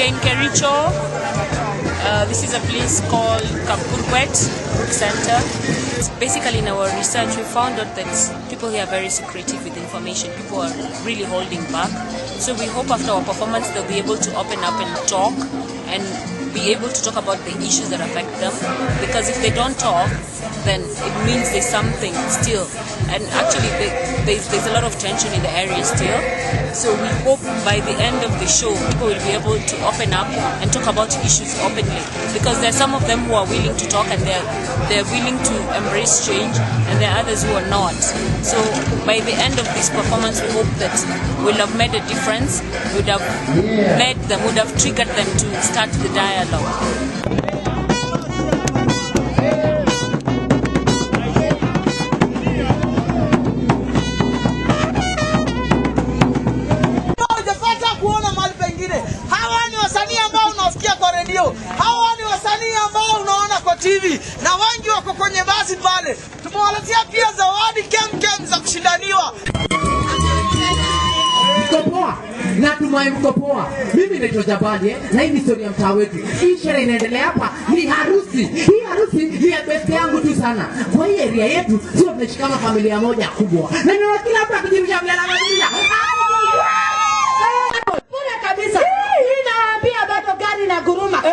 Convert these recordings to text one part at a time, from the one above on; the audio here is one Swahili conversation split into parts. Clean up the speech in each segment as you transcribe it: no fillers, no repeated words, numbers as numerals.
are in Kericho. This is a place called Kapurwet Center. Basically, in our research, we found out that people here are very secretive with information. People are really holding back. So we hope after our performance they'll be able to open up and talk and be able to talk about the issues that affect them. Because if they don't talk, then it means there's something still. And actually, there's a lot of tension in the area still. So we hope by the end of the show, people will be able to open up and talk about issues openly. Because there are some of them who are willing to talk and they're willing to embrace change, and there are others who are not. So by the end of this performance, we hope that we'll have made a difference, would have led them, would have triggered them to start the dialogue. Hawa ni wasanii ambao unaona kwa TV na wengi wako kwenye basi pale. Tumewaletea pia zawadi kem za kushindaniwa. Mkopoa na tumai mkopoa. Mimi naitwa Jabali na hii ni historia ya mtaa wetu. Hii sherehe inaendelea hapa ni harusi. Hii harusi ni ya best yangu tu sana. Kwa hii area yetu sio tunashikana familia moja kubwa. Na ni kila hapa kujirisha mlala na mlala. Pole kabisa. Hii naambia bado gari na guruma.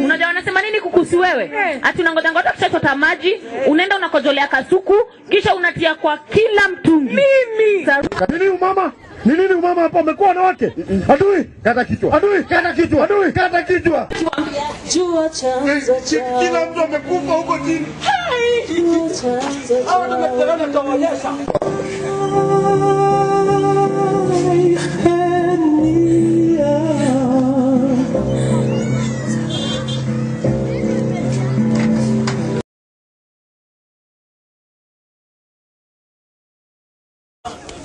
Unajua wanasema nini kukusi wewe? Ati unangoja ngoja kuchota maji, unaenda unakojolea kasuku, kisha unatia kwa kila mtungi. Mimi. Nini umama? Nini umama hapa umekuwa na wake? Adui, kata kichwa. Adui, kata kichwa. Adui, kata kichwa. Jua chanzo cha. Kila mtu amekufa huko chini. Hawa ndio mtaona taonyesha.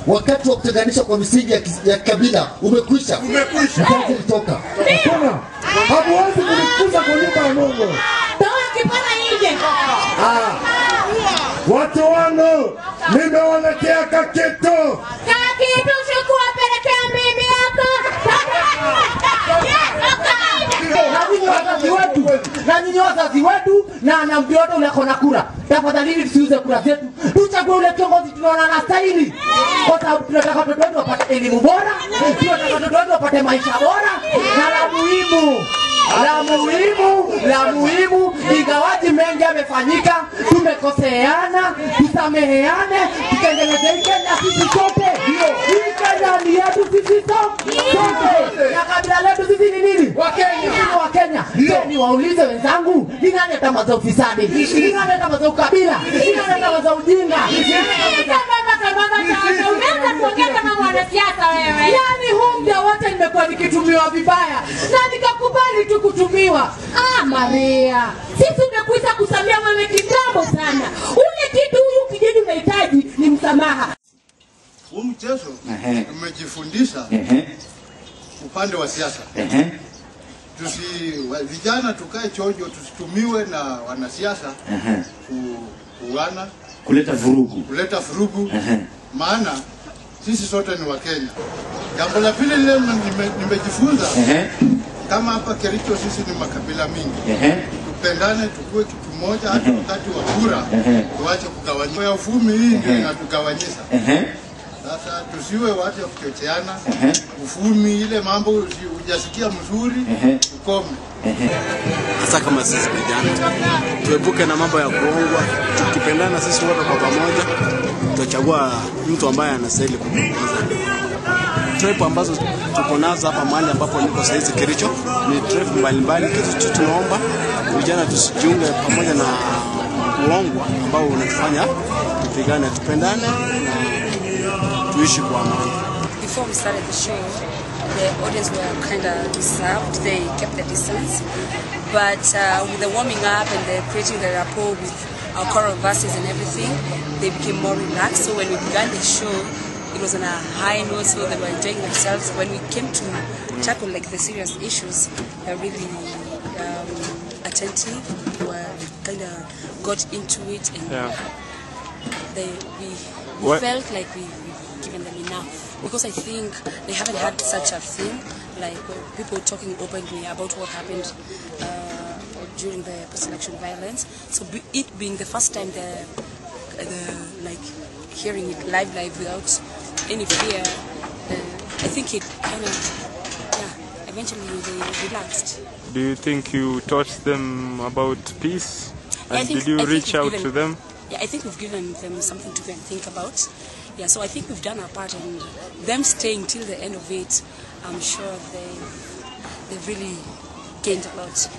Wakati wa kutenganisha kwa misingi ya kabila umekwisha. Kazi kutoka. Hapana. Hamuwezi kunikuza kwa nyumba ya Mungu. Toa kipara nje. Watu wangu, nimewaletea kakitu. Kakitu chukua pelekea mimi hapa. Na nyinyi wazazi wetu na anambia watu unakona kura. Tafadhali tusiuze kura zetu. Tuchague ule kiongozi tunaona anastahili. Kwa sababu tunataka watoto wetu wapate elimu bora, tunataka watoto wetu wapate maisha bora, na la muhimu ingawaji mengi yamefanyika, tumekoseana, tusameheane, tutengeneze Kenya sisi sote. Hii Kenya ni yetu sisi sote. Na kabila letu sisi ni nini? Wakenya. Ni waulize wenzangu, ni nani atamaza ufisadi? Ni nani atamaza ukabila? Ni nani atamaza ujinga? Yani huu muda wote nimekuwa nikitumiwa vibaya na nikakubali tu kutumiwa. Maria, sisi tumekuita kusamia wewe kitambo sana. Ule kitu huyu kijiji unahitaji ni msamaha. Huu mchezo tumejifundisha upande wa siasa. Vijana tukae chonjo, tusitumiwe na wanasiasa kuana, kuleta vurugu. Maana sisi sote ni Wakenya. Jambo la pili leo nimejifunza kama hapa Kericho sisi ni makabila mingi. Tupendane, tukue kitu moja, hata wakati wa kura tuache kugawanyika. Ya ufumi hii ndio inatugawanyisha. Sasa tusiwe watu wa kuchocheana. Ufumi ile mambo hujasikia mzuri, ukome. Hasa kama sisi vijana tuepuke na mambo ya kuongwa, tukipendana sisi wote kwa pamoja tutachagua mtu ambaye anastahili kuongoza. Tribe ambazo tuko nazo hapa mahali ambapo niko saizi Kericho ni tribe mbalimbali. Kitu tunaomba vijana tusijiunge pamoja na uongwa ambao unatufanya tupigane, tupendane na tuishi kwa amani. Before we started the show, the audience were kind of reserved. They kept the distance. But with the warming up and the creating the rapport with our choral verses and everything, they became more relaxed. So when we began the show, it was on a high note, so they were enjoying themselves. When we came to tackle like the serious issues, they were really attentive. We were kind of got into it, and we felt like we've given them enough, because I think they haven't had such a thing, like people talking openly about what happened during the post-election violence. So it being the first time they're like hearing it live without any fear, I think it kind of, eventually they relaxed. Do you think you taught them about peace? And did you reach out to them? Yeah, I think we've given them something to think about. Yeah, so I think we've done our part, and them staying till the end of it, I'm sure they've really gained a lot.